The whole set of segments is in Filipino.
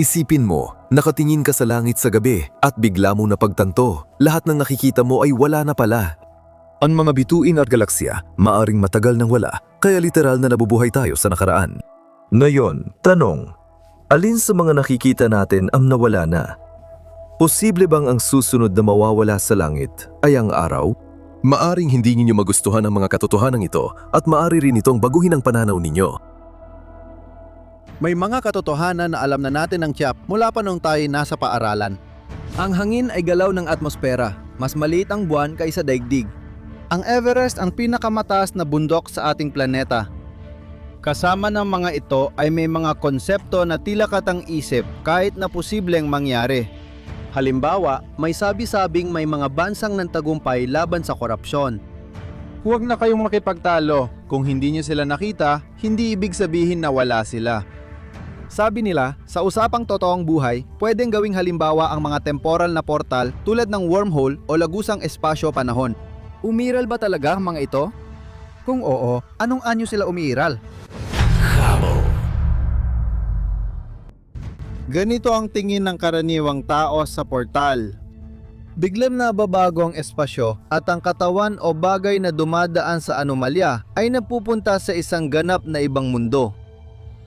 Isipin mo, nakatingin ka sa langit sa gabi at bigla mo napagtanto, lahat ng nakikita mo ay wala na pala. Ang mga bituin at galaksya, maaring matagal nang wala, kaya literal na nabubuhay tayo sa nakaraan. Ngayon, tanong, alin sa mga nakikita natin ang nawala na? Posible bang ang susunod na mawawala sa langit ay ang araw? Maaring hindi ninyo magustuhan ang mga katotohanan ito at maaari rin itong baguhin ang pananaw ninyo. May mga katotohanan na alam na natin ng tiyak mula pa nung tayo nasa paaralan. Ang hangin ay galaw ng atmosfera. Mas maliit ang buwan kaysa daigdig. Ang Everest ang pinakamataas na bundok sa ating planeta. Kasama ng mga ito ay may mga konsepto na tila katang-isip kahit na posibleng mangyari. Halimbawa, may sabi-sabing may mga bansang nantagumpay laban sa korupsyon. Huwag na kayong makipagtalo. Kung hindi niyo sila nakita, hindi ibig sabihin na wala sila. Sabi nila, sa usapang totoong buhay, pwedeng gawing halimbawa ang mga temporal na portal tulad ng wormhole o lagusang espasyo-panahon. Umiral ba talaga ang mga ito? Kung oo, anong anyo sila umiiral? Ganito ang tingin ng karaniwang tao sa portal. Biglang nababago ang espasyo at ang katawan o bagay na dumadaan sa anomalya ay napupunta sa isang ganap na ibang mundo.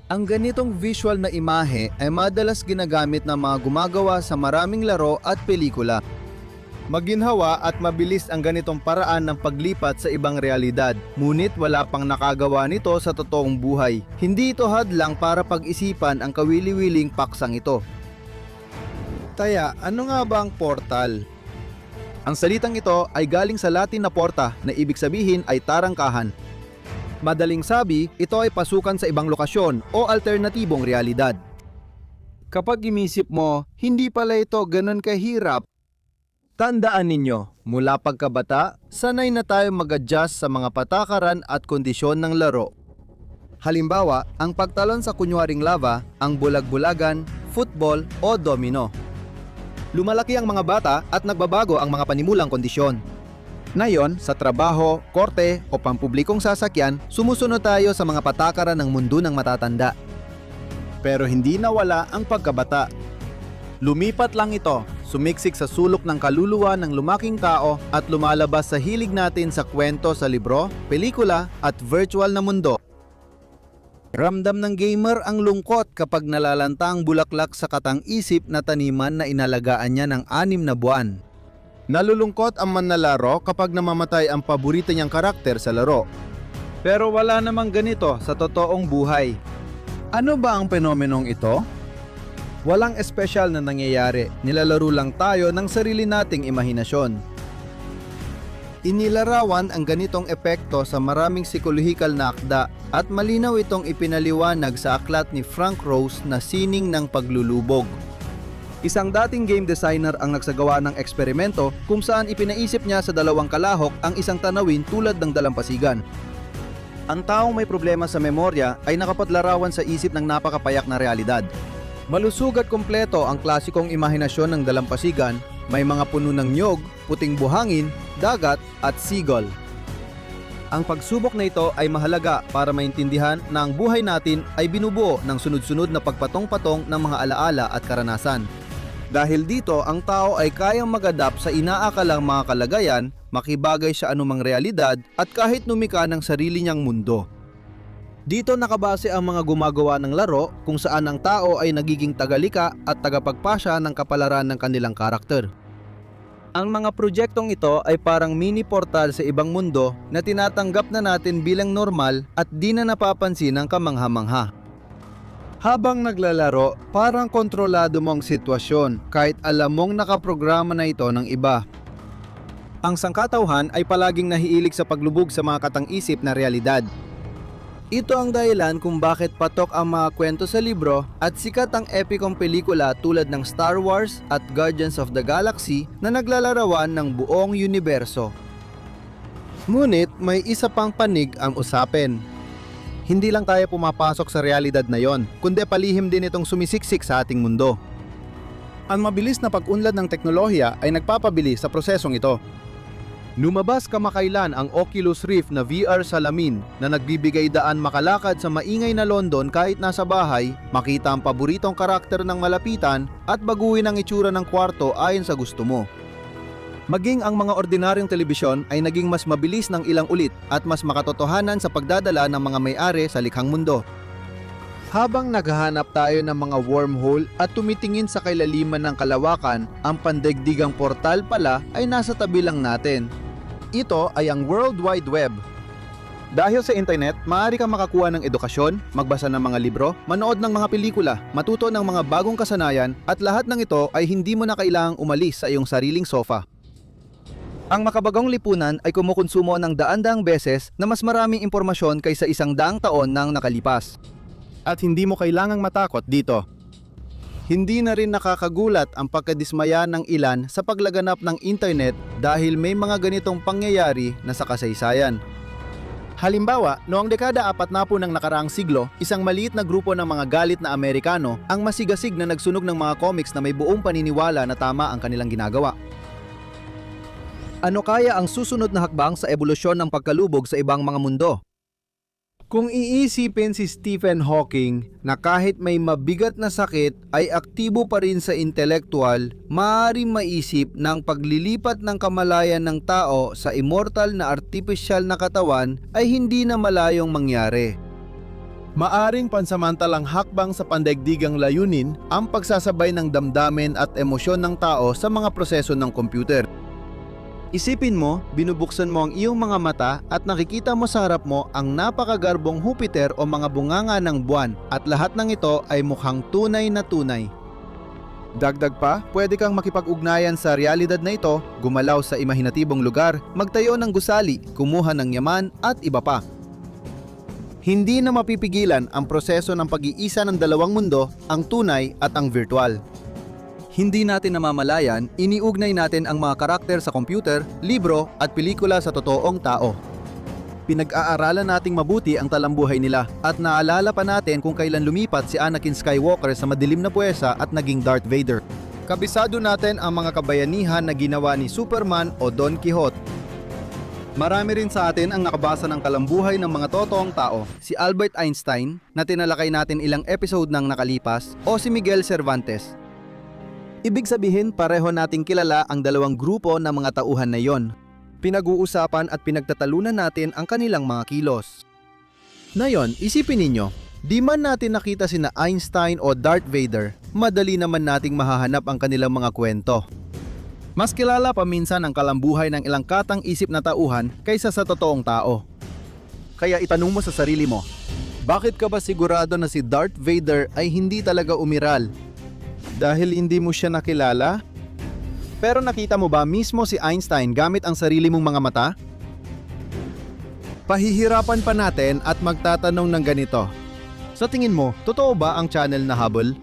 Ang ganitong visual na imahe ay madalas ginagamit ng mga gumagawa sa maraming laro at pelikula. Maginhawa at mabilis ang ganitong paraan ng paglipat sa ibang realidad, ngunit wala pang nakagawa nito sa totoong buhay. Hindi ito hadlang para pag-isipan ang kawili-wiling paksang ito. Kaya, ano nga ba ang portal? Ang salitang ito ay galing sa Latin na porta na ibig sabihin ay tarangkahan. Madaling sabi, ito ay pasukan sa ibang lokasyon o alternatibong realidad. Kapag inisip mo, hindi pala ito ganun kahirap. Tandaan ninyo, mula pagkabata, sanay na tayo mag-adjust sa mga patakaran at kondisyon ng laro. Halimbawa, ang pagtalon sa kunwaring lava, ang bulag-bulagan, football o domino. Lumalaki ang mga bata at nagbabago ang mga panimulang kondisyon. Ngayon, sa trabaho, korte o pampublikong sasakyan, sumusunod tayo sa mga patakaran ng mundo ng matatanda. Pero hindi nawala ang pagkabata. Lumipat lang ito, sumiksik sa sulok ng kaluluwa ng lumaking tao at lumalabas sa hilig natin sa kwento sa libro, pelikula at virtual na mundo. Ramdam ng gamer ang lungkot kapag nalalanta ang bulaklak sa katang-isip na taniman na inalagaan niya ng 6 na buwan. Nalulungkot ang manlalaro kapag namamatay ang paborito niyang karakter sa laro. Pero wala namang ganito sa totoong buhay. Ano ba ang fenomenong ito? Walang espesyal na nangyayari, nilalaro lang tayo ng sarili nating imahinasyon. Inilarawan ang ganitong epekto sa maraming psikolohikal na akda at malinaw itong ipinaliwanag sa aklat ni Frank Rose na Sining ng Paglulubog. Isang dating game designer ang nagsagawa ng eksperimento kung saan ipinaisip niya sa 2 kalahok ang isang tanawin tulad ng dalampasigan. Ang taong may problema sa memorya ay nakapaglarawan sa isip ng napakapayak na realidad. Malusog at kompleto ang klasikong imahinasyon ng dalampasigan, may mga puno ng nyog, puting buhangin, dagat at seagull. Ang pagsubok na ito ay mahalaga para maintindihan na ang buhay natin ay binubuo ng sunod-sunod na pagpatong-patong ng mga alaala at karanasan. Dahil dito, ang tao ay kayang mag-adapt sa inaakalang mga kalagayan, makibagay sa anumang realidad at kahit lumika ng sarili niyang mundo. Dito nakabase ang mga gumagawa ng laro kung saan ang tao ay nagiging tagalika at tagapagpasya ng kapalaran ng kanilang karakter. Ang mga proyektong ito ay parang mini portal sa ibang mundo na tinatanggap na natin bilang normal at di na napapansin ng kamangha-mangha. Habang naglalaro, parang kontrolado mo ang sitwasyon kahit alam mong nakaprograma na ito ng iba. Ang sangkatauhan ay palaging nahihilig sa paglubog sa mga katang-isip na realidad. Ito ang dahilan kung bakit patok ang mga kwento sa libro at sikat ang epikong pelikula tulad ng Star Wars at Guardians of the Galaxy na naglalarawan ng buong universo. Ngunit may isa pang panig ang usapin. Hindi lang tayo pumapasok sa realidad na yon, kundi palihim din itong sumisiksik sa ating mundo. Ang mabilis na pag-unlad ng teknolohiya ay nagpapabilis sa prosesong ito. Lumabas kamakailan ang Oculus Rift na VR salamin na nagbibigay daan makalakad sa maingay na London kahit nasa bahay, makita ang paboritong karakter ng malapitan at baguhin ang itsura ng kwarto ayon sa gusto mo. Maging ang mga ordinaryong telebisyon ay naging mas mabilis ng ilang ulit at mas makatotohanan sa pagdadala ng mga may-ari sa likhang mundo. Habang naghahanap tayo ng mga wormhole at tumitingin sa kailaliman ng kalawakan, ang pandaigdigang portal pala ay nasa tabi lang natin. Ito ay ang World Wide Web. Dahil sa internet, maaari kang makakuha ng edukasyon, magbasa ng mga libro, manood ng mga pelikula, matuto ng mga bagong kasanayan at lahat ng ito ay hindi mo na kailangang umalis sa iyong sariling sofa. Ang makabagong lipunan ay kumukonsumo ng daan-daang beses na mas maraming impormasyon kaysa 100 taon nang nakalipas. At hindi mo kailangang matakot dito. Hindi na rin nakakagulat ang pagkadismaya ng ilan sa paglaganap ng internet dahil may mga ganitong pangyayari na sa kasaysayan. Halimbawa, noong dekada 40 ng nakaraang siglo, isang maliit na grupo ng mga galit na Amerikano ang masigasig na nagsunog ng mga comics na may buong paniniwala na tama ang kanilang ginagawa. Ano kaya ang susunod na hakbang sa ebolusyon ng pagkalubog sa ibang mga mundo? Kung iisipin si Stephen Hawking na kahit may mabigat na sakit ay aktibo pa rin sa intelektual, maaaring maisip na ang paglilipat ng kamalayan ng tao sa immortal na artificial na katawan ay hindi na malayong mangyari. Maaring pansamantalang hakbang sa pandaigdigang layunin ang pagsasabay ng damdamin at emosyon ng tao sa mga proseso ng computer. Isipin mo, binubuksan mo ang iyong mga mata at nakikita mo sa harap mo ang napakagarbong Jupiter o mga bunganga ng buwan at lahat ng ito ay mukhang tunay na tunay. Dagdag pa, pwede kang makipag-ugnayan sa realidad na ito, gumalaw sa imahinatibong lugar, magtayo ng gusali, kumuha ng yaman at iba pa. Hindi na mapipigilan ang proseso ng pag-iisa ng dalawang mundo, ang tunay at ang virtual. Hindi natin namamalayan, iniugnay natin ang mga karakter sa computer, libro at pelikula sa totoong tao. Pinag-aaralan nating mabuti ang talambuhay nila at naalala pa natin kung kailan lumipat si Anakin Skywalker sa madilim na puwersa at naging Darth Vader. Kabisado natin ang mga kabayanihan na ginawa ni Superman o Don Quixote. Marami rin sa atin ang nakabasa ng kalambuhay ng mga totoong tao, si Albert Einstein na tinalakay natin ilang episode nang nakalipas o si Miguel Cervantes. Ibig sabihin pareho nating kilala ang dalawang grupo ng mga tauhan na yon. Pinag-uusapan at pinagtatalunan natin ang kanilang mga kilos. Ngayon, isipin ninyo, di man natin nakita sina Einstein o Darth Vader, madali naman nating mahahanap ang kanilang mga kwento. Mas kilala pa minsan ang kalambuhay ng ilang katang-isip na tauhan kaysa sa totoong tao. Kaya itanong mo sa sarili mo, bakit ka ba sigurado na si Darth Vader ay hindi talaga umiral? Dahil hindi mo siya nakilala? Pero nakita mo ba mismo si Einstein gamit ang sarili mong mga mata? Pahihirapan pa natin at magtatanong ng ganito. Sa tingin mo, totoo ba ang channel na Hubble?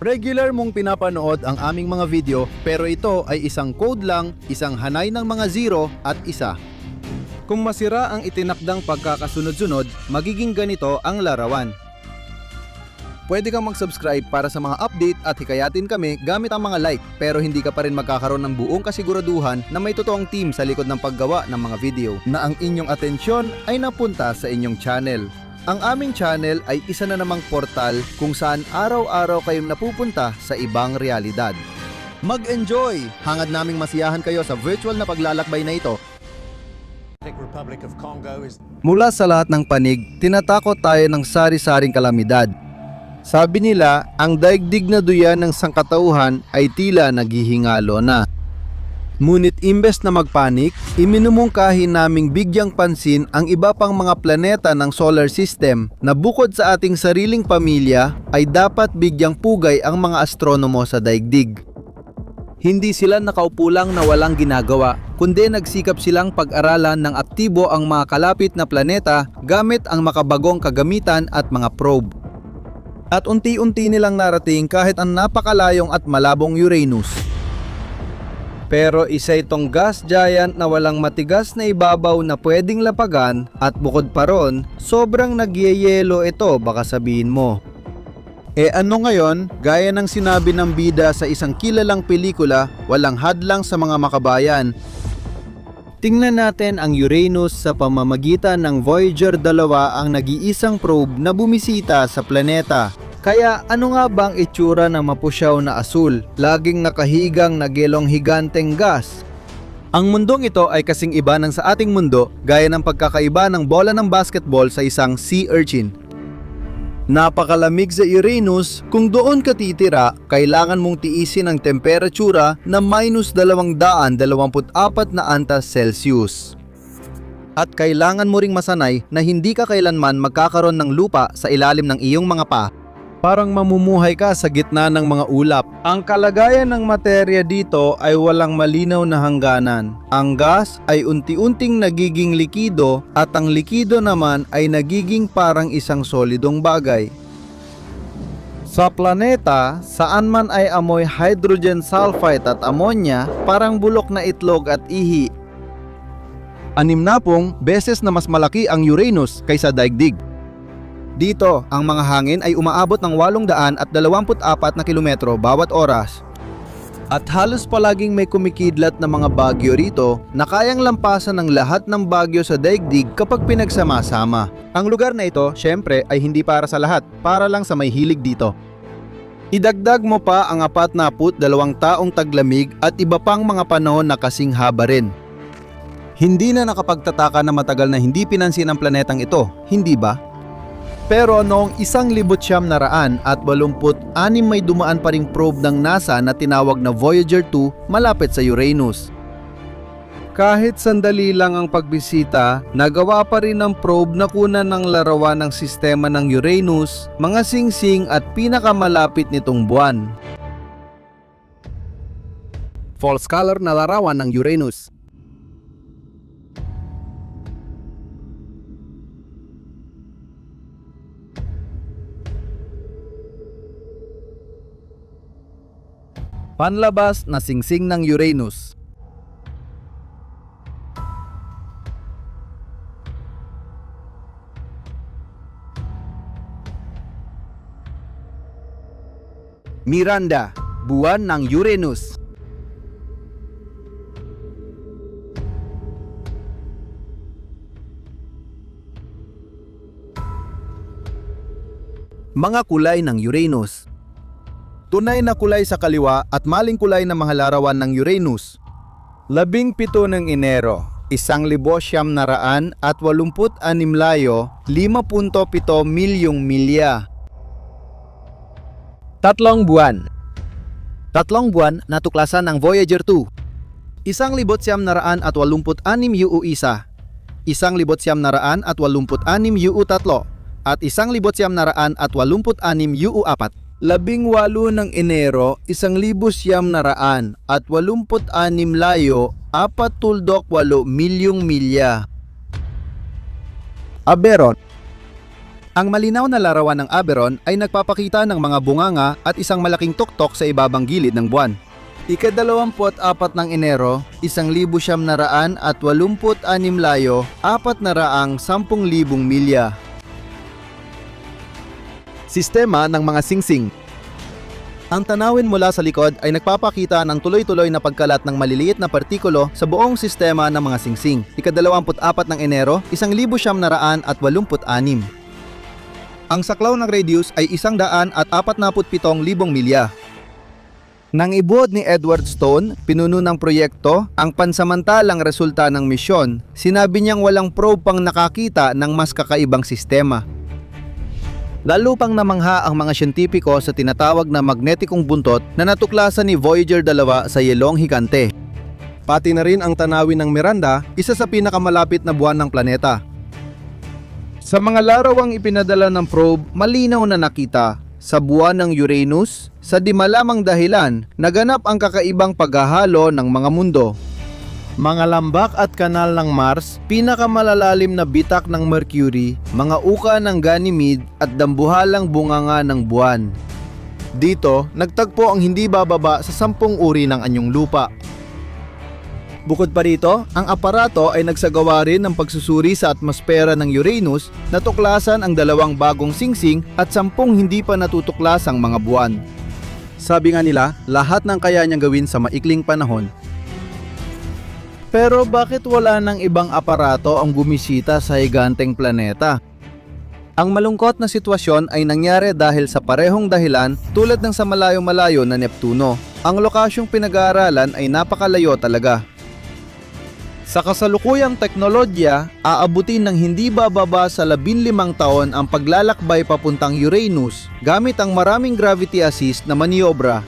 Regular mong pinapanood ang aming mga video pero ito ay isang code lang, isang hanay ng mga 0 at 1. Kung masira ang itinakdang pagkakasunod-sunod, magiging ganito ang larawan. Pwede kang mag-subscribe para sa mga update at hikayatin kami gamit ang mga like pero hindi ka pa rin magkakaroon ng buong kasiguraduhan na may totoong team sa likod ng paggawa ng mga video na ang inyong atensyon ay napunta sa inyong channel. Ang aming channel ay isa na namang portal kung saan araw-araw kayong napupunta sa ibang realidad. Mag-enjoy! Hangad naming masiyahan kayo sa virtual na paglalakbay na ito. Mula sa lahat ng panig, tinatakot tayo ng sari-saring kalamidad. Sabi nila, ang daigdig na duyan ng sangkatauhan ay tila naghihingalo na. Ngunit imbes na magpanik, iminumungkahi naming bigyang pansin ang iba pang mga planeta ng solar system na bukod sa ating sariling pamilya ay dapat bigyang pugay ang mga astronomo sa daigdig. Hindi sila nakaupo lang na walang ginagawa, kundi nagsikap silang pag-aralan ng aktibo ang mga kalapit na planeta gamit ang makabagong kagamitan at mga probe. At unti-unti nilang narating kahit ang napakalayong at malabong Uranus. Pero isa itong gas giant na walang matigas na ibabaw na pwedeng lapagan at bukod pa ron, sobrang nagyeyelo ito baka sabihin mo. Ano ngayon, gaya ng sinabi ng bida sa isang kilalang pelikula, walang hadlang sa mga makabayan. Tingnan natin ang Uranus sa pamamagitan ng Voyager 2, ang nag-iisang probe na bumisita sa planeta. Kaya ano nga ba ang itsura ng mapusyaw na asul, laging nakahigang na gelong higanteng gas? Ang mundong ito ay kasing iba ng sa ating mundo, gaya ng pagkakaiba ng bola ng basketball sa isang sea urchin. Napakalamig sa Uranus. Kung doon ka titira, kailangan mong tiisin ang temperatura na minus 224 na antas Celsius. At kailangan mo ring masanay na hindi ka kailanman magkakaroon ng lupa sa ilalim ng iyong mga paa. Parang mamumuhay ka sa gitna ng mga ulap. Ang kalagayan ng materya dito ay walang malinaw na hangganan. Ang gas ay unti-unting nagiging likido at ang likido naman ay nagiging parang isang solidong bagay. Sa planeta, saan man ay amoy hydrogen sulfide at ammonia, parang bulok na itlog at ihi. 60 beses na mas malaki ang Uranus kaysa daigdig. Dito, ang mga hangin ay umaabot ng 824 na kilometro bawat oras. At halos palaging may kumikidlat na mga bagyo rito na kayang lampasan ng lahat ng bagyo sa daigdig kapag pinagsama-sama. Ang lugar na ito, syempre, ay hindi para sa lahat, para lang sa may hilig dito. Idagdag mo pa ang 42 taong taglamig at iba pang mga panahon na kasing haba rin. Hindi na nakapagtataka na matagal na hindi pinansin ang planetang ito, hindi ba? Pero noong 1986 may dumaan pa ring probe ng NASA na tinawag na Voyager 2 malapit sa Uranus. Kahit sandali lang ang pagbisita, nagawa pa rin ng probe na kunan ng larawan ng sistema ng Uranus, mga singsing at pinakamalapit nitong buwan. False color na larawan ng Uranus. Panlabas na singsing ng Uranus. Miranda, buwan ng Uranus. Mga kulay ng Uranus. Tunay na kulay sa kaliwa at maling kulay na mga larawan ng Uranus. 17 ng Enero, 1986 layo, 5.7 milyong milya. 3 buwan. 3 buwan natuklasan ng Voyager 2. 1986 UU1, 1986 UU3, at 1986 UU4. 18 ng Enero, 1986 layo, 4.8 milyong milya. Aberon. Ang malinaw na larawan ng Aberon ay nagpapakita ng mga bunganga at isang malaking tuktok sa ibabang gilid ng buwan. Ika-24 ng Enero, 1986 layo, 410,000 milya. Sistema ng mga singsing. Ang tanawin mula sa likod ay nagpapakita ng tuloy-tuloy na pagkalat ng maliliit na partikulo sa buong sistema ng mga singsing. Ika-24 ng Enero, 1986. Ang saklaw ng radius ay 147,000 milya. Nang ibuod ni Edward Stone, pinuno ng proyekto, ang pansamantalang resulta ng misyon, sinabi niyang walang probe pang nakakita ng mas kakaibang sistema. Lalo pang namangha ang mga siyentipiko sa tinatawag na magnetikong buntot na natuklasan ni Voyager 2 sa Yelong Higante. Pati na rin ang tanawin ng Miranda, isa sa pinakamalapit na buwan ng planeta. Sa mga larawang ipinadala ng probe, malinaw na nakita sa buwan ng Uranus, sa di malamang dahilan, naganap ang kakaibang paghahalo ng mga mundo. Mga lambak at kanal ng Mars, pinakamalalalim na bitak ng Mercury, mga uka ng Ganymede at dambuhalang bunganga ng buwan. Dito, nagtagpo ang hindi bababa sa 10 uri ng anyong lupa. Bukod pa rito, ang aparato ay nagsagawa rin ng pagsusuri sa atmosfera ng Uranus, natuklasan ang 2 bagong singsing at 10 hindi pa natutuklasang mga buwan. Sabi nga nila, lahat ng kaya niyang gawin sa maikling panahon. Pero bakit wala ng ibang aparato ang bumisita sa higanteng planeta? Ang malungkot na sitwasyon ay nangyari dahil sa parehong dahilan tulad ng sa malayo-malayo na Neptuno. Ang lokasyong pinag-aaralan ay napakalayo talaga. Sa kasalukuyang teknolohiya, aabutin ng hindi bababa sa 15 taon ang paglalakbay papuntang Uranus gamit ang maraming gravity assist na maniobra.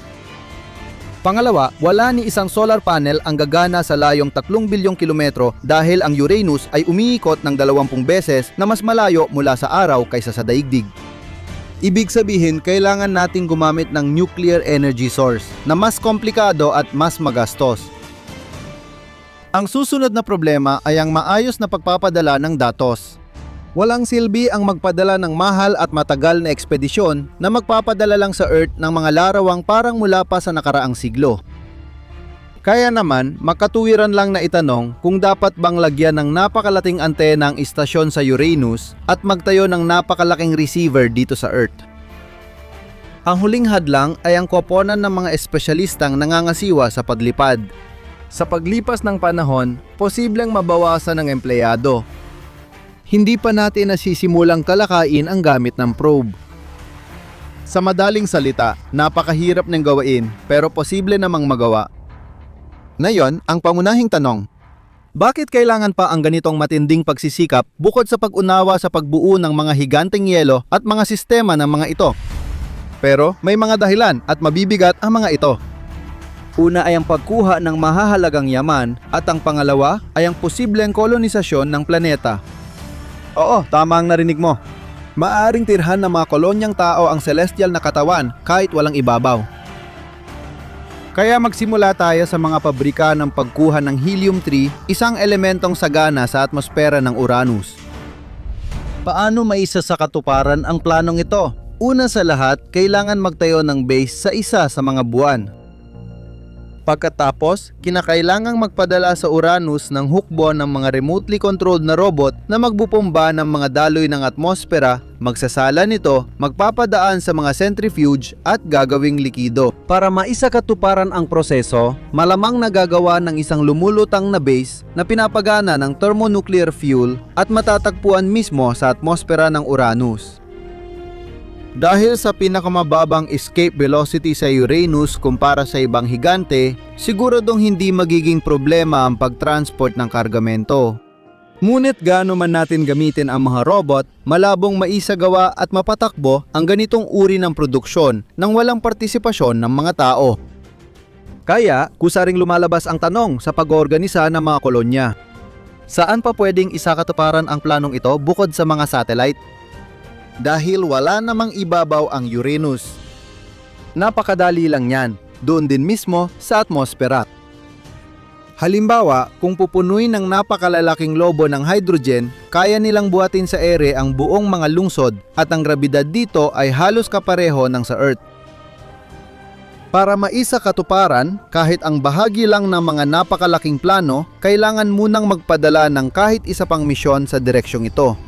Pangalawa, wala ni isang solar panel ang gagana sa layong 3 bilyong kilometro dahil ang Uranus ay umiikot ng 20 beses na mas malayo mula sa araw kaysa sa daigdig. Ibig sabihin, kailangan nating gumamit ng nuclear energy source na mas komplikado at mas magastos. Ang susunod na problema ay ang maayos na pagpapadala ng datos. Walang silbi ang magpadala ng mahal at matagal na ekspedisyon na magpapadala lang sa Earth ng mga larawang parang mula pa sa nakaraang siglo. Kaya naman, makatuwiran lang na itanong kung dapat bang lagyan ng napakalaking antena ang istasyon sa Uranus at magtayo ng napakalaking receiver dito sa Earth. Ang huling hadlang ay ang koponan ng mga espesyalistang nangangasiwa sa paglipad. Sa paglipas ng panahon, posibleng mabawasan ng empleyado. Hindi pa natin nasisimulang talakayin ang gamit ng probe. Sa madaling salita, napakahirap ng gawain pero posible namang magawa. Ngayon, ang pangunahing tanong, bakit kailangan pa ang ganitong matinding pagsisikap bukod sa pag-unawa sa pagbuo ng mga higanteng yelo at mga sistema ng mga ito? Pero may mga dahilan at mabibigat ang mga ito. Una ay ang pagkuha ng mahahalagang yaman at ang pangalawa ay ang posibleng kolonisasyon ng planeta. Oo, tama ang narinig mo. Maaring tirhan ng mga kolonyang tao ang celestial na katawan kahit walang ibabaw. Kaya magsimula tayo sa mga pabrika ng pagkuha ng helium-3, isang elementong sagana sa atmosfera ng Uranus. Paano maisa sa katuparan ang planong ito? Una sa lahat, kailangan magtayo ng base sa isa sa mga buwan. Pagkatapos, kinakailangang magpadala sa Uranus ng hukbo ng mga remotely controlled na robot na magbupumba ng mga daloy ng atmosfera, magsasala nito, magpapadaan sa mga centrifuge at gagawing likido. Para maisakatuparan ang proseso, malamang nagagawa ng isang lumulutang na base na pinapagana ng thermonuclear fuel at matatagpuan mismo sa atmosfera ng Uranus. Dahil sa pinakamababang escape velocity sa Uranus kumpara sa ibang higante, siguradong hindi magiging problema ang pag-transport ng kargamento. Ngunit gaano man natin gamitin ang mga robot, malabong maisagawa at mapatakbo ang ganitong uri ng produksyon nang walang partisipasyon ng mga tao. Kaya, kusaring lumalabas ang tanong sa pag-oorganisa ng mga kolonya. Saan pa pwedeng isakatuparan ang planong ito bukod sa mga satellite? Dahil wala namang ibabaw ang Uranus. Napakadali lang yan, doon din mismo sa atmosfera. Halimbawa, kung pupunuin ng napakalalaking lobo ng hydrogen, kaya nilang buhatin sa ere ang buong mga lungsod at ang grabidad dito ay halos kapareho ng sa Earth. Para maisakatuparan, kahit ang bahagi lang ng mga napakalaking plano, kailangan munang magpadala ng kahit isa pang misyon sa direksyong ito.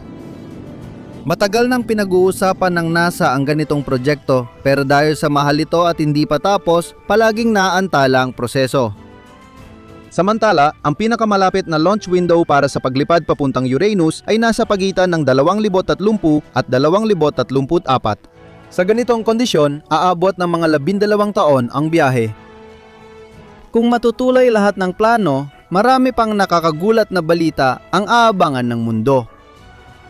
Matagal nang pinag-uusapan ng NASA ang ganitong proyekto, pero dahil sa mahal ito at hindi pa tapos, palaging naantala ang proseso. Samantala, ang pinakamalapit na launch window para sa paglipad papuntang Uranus ay nasa pagitan ng 2030 at 2034. Sa ganitong kondisyon, aabot ng mga 12 taon ang biyahe. Kung matutuloy lahat ng plano, marami pang nakakagulat na balita ang aabangan ng mundo.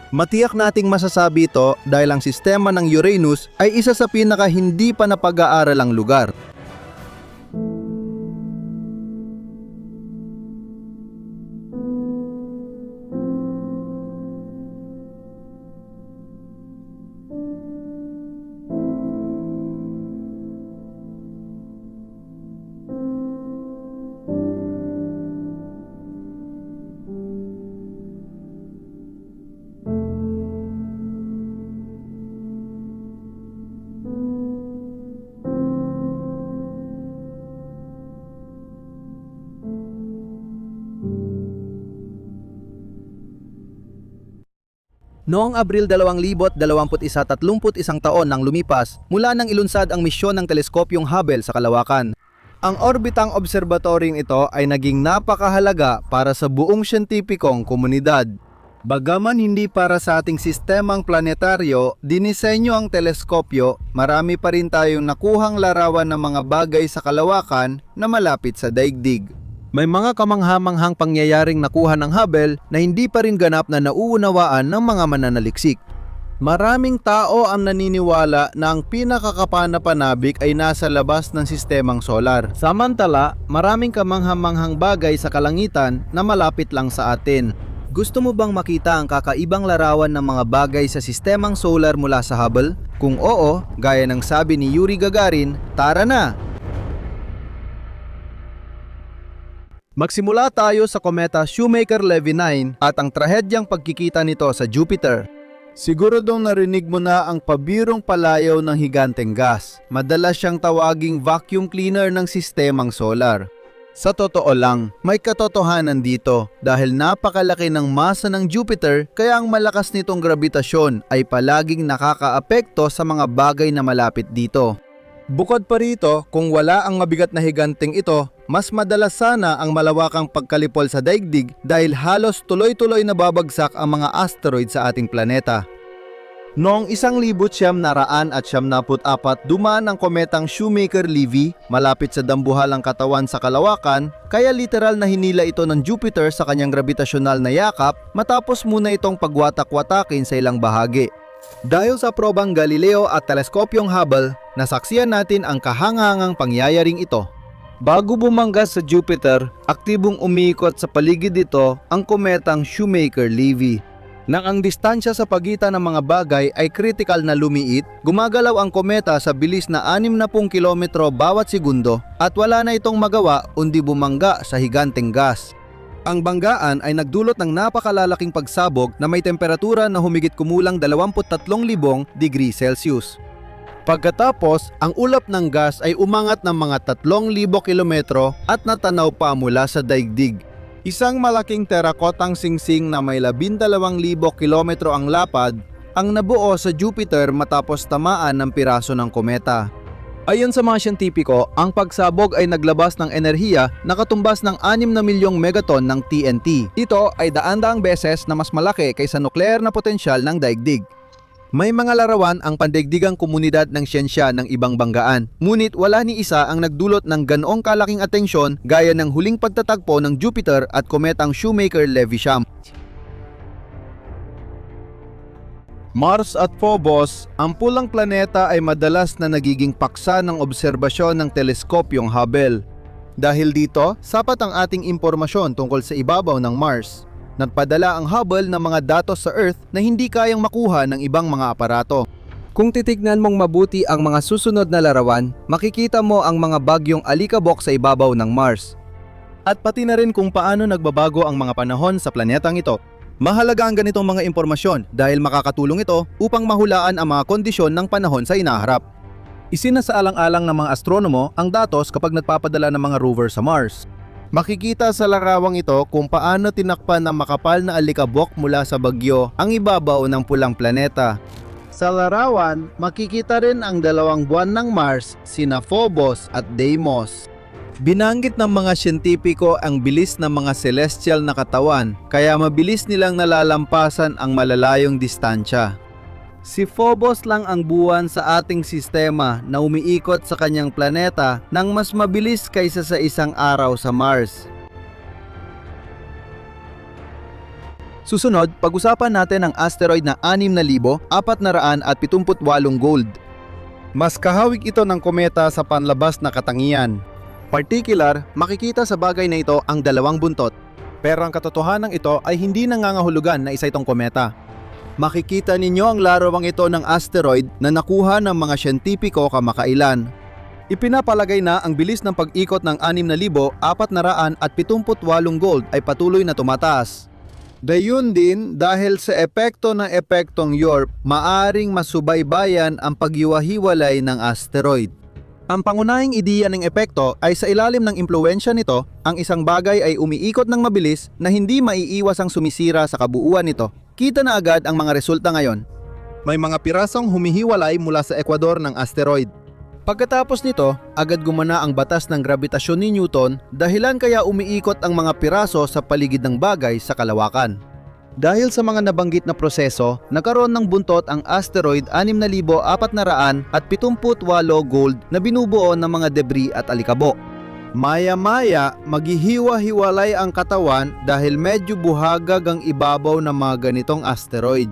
Matiyak nating masasabi ito dahil ang sistema ng Uranus ay isa sa pinaka hindi pa napag-aaralang lugar. Noong Abril 2021, 31 taon nang lumipas mula nang ilunsad ang misyon ng teleskopyong Hubble sa kalawakan. Ang orbitang obserbatoryong ito ay naging napakahalaga para sa buong siyentipikong komunidad. Bagaman hindi para sa ating sistemang planetaryo, dinisenyo ang teleskopyo, marami pa rin tayong nakuhang larawan ng mga bagay sa kalawakan na malapit sa daigdig. May mga kamanghamanghang pangyayaring nakuha ng Hubble na hindi pa rin ganap na nauunawaan ng mga mananaliksik. Maraming tao ang naniniwala na ang pinakakapanapanabik ay nasa labas ng sistemang solar. Samantala, maraming kamanghamanghang bagay sa kalangitan na malapit lang sa atin. Gusto mo bang makita ang kakaibang larawan ng mga bagay sa sistemang solar mula sa Hubble? Kung oo, gaya ng sabi ni Yuri Gagarin, tara na! Magsimula tayo sa kometa Shoemaker-Levy 9 at ang trahedyang pagkikita nito sa Jupiter. Siguradong narinig mo na ang pabirong palayaw ng higanteng gas. Madalas siyang tawaging vacuum cleaner ng sistemang solar. Sa totoo lang, may katotohanan dito dahil napakalaki ng masa ng Jupiter kaya ang malakas nitong grabitasyon ay palaging nakakaapekto sa mga bagay na malapit dito. Bukod pa rito, kung wala ang mabigat na higanteng ito, mas madalas sana ang malawakang pagkalipol sa daigdig dahil halos tuloy-tuloy na babagsak ang mga asteroid sa ating planeta. Noong 1994, dumaan ang kometang Shoemaker-Levy malapit sa dambuhalang katawan sa kalawakan, kaya literal na hinila ito ng Jupiter sa kanyang gravitasyonal na yakap matapos muna itong pagwatak-watakin sa ilang bahagi. Dahil sa probang Galileo at teleskopyong Hubble, nasaksiyan natin ang kahangangang pangyayaring ito. Bago bumangga sa Jupiter, aktibong umiikot sa paligid nito ang kometang Shoemaker-Levy. Nang ang distansya sa pagitan ng mga bagay ay kritikal na lumiit, gumagalaw ang kometa sa bilis na 60 kilometro bawat segundo at wala na itong magawa kundi bumangga sa higanteng gas. Ang banggaan ay nagdulot ng napakalalaking pagsabog na may temperatura na humigit kumulang 23,000 degree Celsius. Pagkatapos, ang ulap ng gas ay umangat ng mga 3,000 kilometro at natanaw pa mula sa daigdig. Isang malaking terakotang singsing na may 12,000 kilometro ang lapad ang nabuo sa Jupiter matapos tamaan ng piraso ng kometa. Ayon sa mga siyentipiko, ang pagsabog ay naglabas ng enerhiya na katumbas ng 6 na milyong megaton ng TNT. Ito ay daan-daang beses na mas malaki kaysa nuklear na potensyal ng daigdig. May mga larawan ang pandaigdigang komunidad ng siyensya ng ibang banggaan, ngunit wala ni isa ang nagdulot ng ganoong kalaking atensyon gaya ng huling pagtatagpo ng Jupiter at kometang Shoemaker-Levy. Mars at Phobos, ang pulang planeta ay madalas na nagiging paksa ng obserbasyon ng teleskopyong Hubble. Dahil dito, sapat ang ating impormasyon tungkol sa ibabaw ng Mars. Nagpadala ang Hubble ng mga datos sa Earth na hindi kayang makuha ng ibang mga aparato. Kung titignan mong mabuti ang mga susunod na larawan, makikita mo ang mga bagyong alikabok sa ibabaw ng Mars. At pati na rin kung paano nagbabago ang mga panahon sa planetang ito. Mahalaga ang ganitong mga impormasyon dahil makakatulong ito upang mahulaan ang mga kondisyon ng panahon sa inaharap. Isinasaalang-alang ng mga astronomo ang datos kapag nagpapadala ng mga rover sa Mars. Makikita sa larawang ito kung paano tinakpan ng makapal na alikabok mula sa bagyo ang ibabaw ng pulang planeta. Sa larawan, makikita rin ang 2 buwan ng Mars, sina Phobos at Deimos. Binanggit ng mga siyentipiko ang bilis ng mga celestial na katawan, kaya mabilis nilang nalalampasan ang malalayong distansya. Si Phobos lang ang buwan sa ating sistema na umiikot sa kanyang planeta nang mas mabilis kaysa sa isang araw sa Mars. Susunod, pag-usapan natin ang asteroid na 6,478 gold. Mas kahawig ito ng kometa sa panlabas na katangian. Particular, makikita sa bagay na ito ang 2 buntot. Pero ang katotohanan ito ay hindi nangangahulugan na isa itong kometa. Makikita ninyo ang larawang ito ng asteroid na nakuha ng mga siyentipiko kamakailan. Ipinapalagay na ang bilis ng pag-ikot ng 6,478 gold ay patuloy na tumataas. Dayun din dahil sa epekto ng epektong Yorp, maaring masubaybayan ang paghiwa-hiwalay ng asteroid. Ang pangunahing ideya ng epekto ay sa ilalim ng impluwensya nito, ang isang bagay ay umiikot ng mabilis na hindi maiiwas ang sumisira sa kabuuan nito. Kita na agad ang mga resulta ngayon. May mga pirasong humihiwalay mula sa ekwador ng asteroid. Pagkatapos nito, agad gumana ang batas ng grabitasyon ni Newton, dahilan kaya umiikot ang mga piraso sa paligid ng bagay sa kalawakan. Dahil sa mga nabanggit na proseso, nagkaroon ng buntot ang asteroid 6,478 gold na binubuo ng mga debris at alikabok. Maya-maya, maghihiwa-hiwalay ang katawan dahil medyo buhagag ang ibabaw ng mga ganitong asteroid.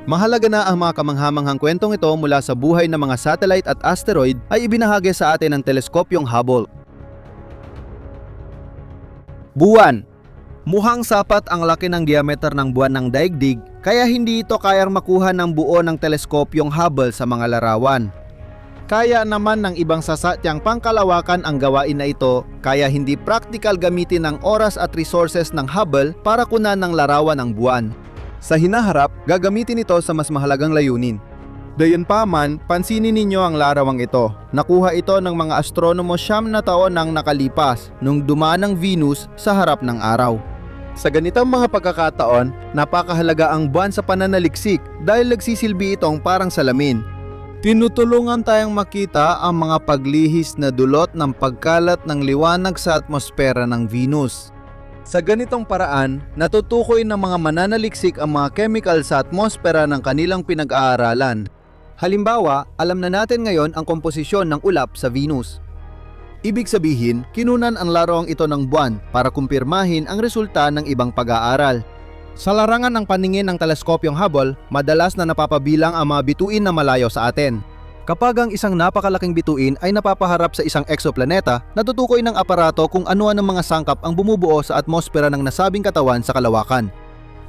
Mahalaga na ang mga kamanghamanghang kwentong ito mula sa buhay ng mga satellite at asteroid ay ibinahagi sa atin ng teleskopyong Hubble. Buwan. Mukhang sapat ang laki ng diameter ng buwan ng daigdig, kaya hindi ito kayang makuha ng buo ng teleskopyong Hubble sa mga larawan. Kaya naman ng ibang sasatyang pangkalawakan ang gawain na ito, kaya hindi practical gamitin ang oras at resources ng Hubble para kunan ng larawan ng buwan. Sa hinaharap, gagamitin ito sa mas mahalagang layunin. Gayunpaman, pansinin ninyo ang larawang ito. Nakuha ito ng mga astronomo 9 na taon nang nakalipas nung dumaan ang Venus sa harap ng araw. Sa ganitong mga pagkakataon, napakahalaga ang buwan sa pananaliksik dahil nagsisilbi itong parang salamin. Tinutulungan tayong makita ang mga paglihis na dulot ng pagkalat ng liwanag sa atmosfera ng Venus. Sa ganitong paraan, natutukoy ng mga mananaliksik ang mga chemical sa atmosfera ng kanilang pinag-aaralan. Halimbawa, alam na natin ngayon ang komposisyon ng ulap sa Venus. Ibig sabihin, kinunan ang larawang ito ng buwan para kumpirmahin ang resulta ng ibang pag-aaral. Sa larangan ng paningin ng teleskopyong Hubble, madalas na napapabilang ang mga bituin na malayo sa atin. Kapag ang isang napakalaking bituin ay napapaharap sa isang exoplaneta, natutukoy ng aparato kung ano-anong mga sangkap ang bumubuo sa atmosfera ng nasabing katawan sa kalawakan.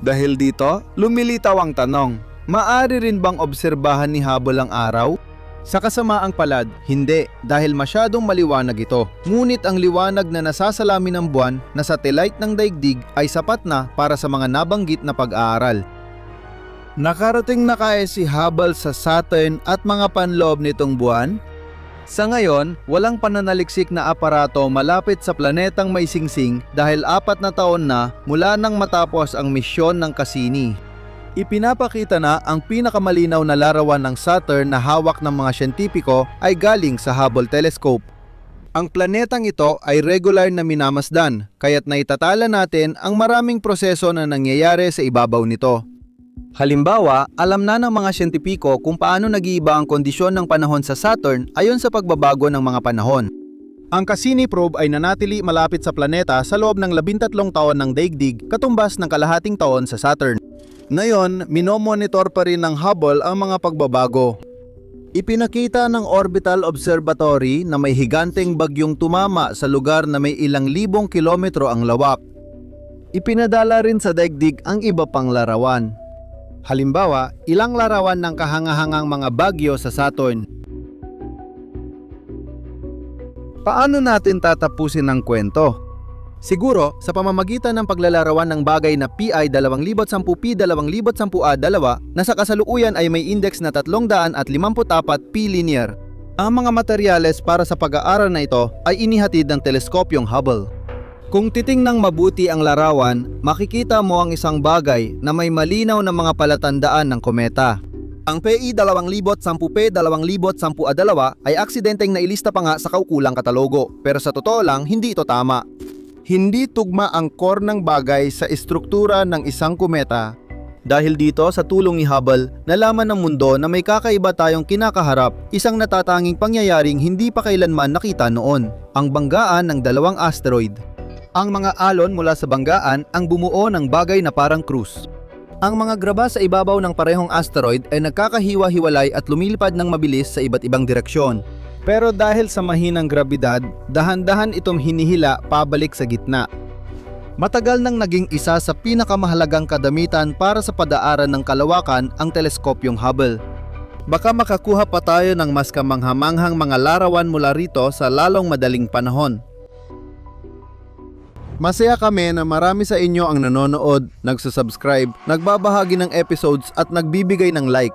Dahil dito, lumilitaw ang tanong, maaari rin bang obserbahan ni Hubble ang araw? Sa kasamaang palad, hindi, dahil masyadong maliwanag ito. Ngunit ang liwanag na nasasalamin ng buwan na satellite ng daigdig ay sapat na para sa mga nabanggit na pag-aaral. Nakarating na kaya si Hubble sa Saturn at mga panloob nitong buwan? Sa ngayon, walang pananaliksik na aparato malapit sa planetang may singsing dahil 4 na taon na mula nang matapos ang misyon ng Cassini. Ipinapakita na ang pinakamalinaw na larawan ng Saturn na hawak ng mga siyentipiko ay galing sa Hubble Telescope. Ang planetang ito ay regular na minamasdan, kaya't naitatala natin ang maraming proseso na nangyayari sa ibabaw nito. Halimbawa, alam na ng mga siyentipiko kung paano nag-iiba ang kondisyon ng panahon sa Saturn ayon sa pagbabago ng mga panahon. Ang Cassini probe ay nanatili malapit sa planeta sa loob ng 13 taon ng daigdig, katumbas ng kalahating taon sa Saturn. Ngayon, minomonitor pa rin ng Hubble ang mga pagbabago. Ipinakita ng Orbital Observatory na may higanteng bagyong tumama sa lugar na may ilang libong kilometro ang lawak. Ipinadala rin sa daigdig ang iba pang larawan. Halimbawa, ilang larawan ng kahangahangang mga bagyo sa Saturn. Paano natin tatapusin ang kwento? Siguro, sa pamamagitan ng paglalarawan ng bagay na PI 2010P2010A2 na sa kasalukuyan ay may index na 354 P linear. Ang mga materyales para sa pag-aaral na ito ay inihatid ng teleskopyong Hubble. Kung titingnang mabuti ang larawan, makikita mo ang isang bagay na may malinaw na mga palatandaan ng kometa. Ang PI 2010P2010A2 ay aksidenteng nailista pa nga sa kaukulang katalogo, pero sa totoo lang, hindi ito tama. Hindi tugma ang core ng bagay sa estruktura ng isang kometa. Dahil dito, sa tulong ni Hubble, nalaman ng mundo na may kakaiba tayong kinakaharap, isang natatanging pangyayaring hindi pa kailanman nakita noon, ang banggaan ng 2 asteroid. Ang mga alon mula sa banggaan ang bumuo ng bagay na parang krus. Ang mga graba sa ibabaw ng parehong asteroid ay nagkakahiwa-hiwalay at lumilipad ng mabilis sa iba't ibang direksyon. Pero dahil sa mahinang grabidad, dahan-dahan itong hinihila pabalik sa gitna. Matagal nang naging isa sa pinakamahalagang kadamitan para sa pag-aaral ng kalawakan ang teleskopyong Hubble. Baka makakuha pa tayo ng mas kamanghamanghang mga larawan mula rito sa lalong madaling panahon. Masaya kami na marami sa inyo ang nanonood, nagsusubscribe, nagbabahagi ng episodes at nagbibigay ng like.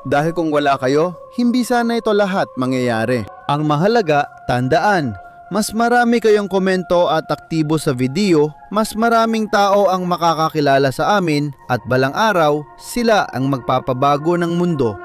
Dahil kung wala kayo, hindi sana ito lahat mangyayari. Ang mahalaga, tandaan, mas marami kayong komento at aktibo sa video, mas maraming tao ang makakakilala sa amin at balang araw, sila ang magpapabago ng mundo.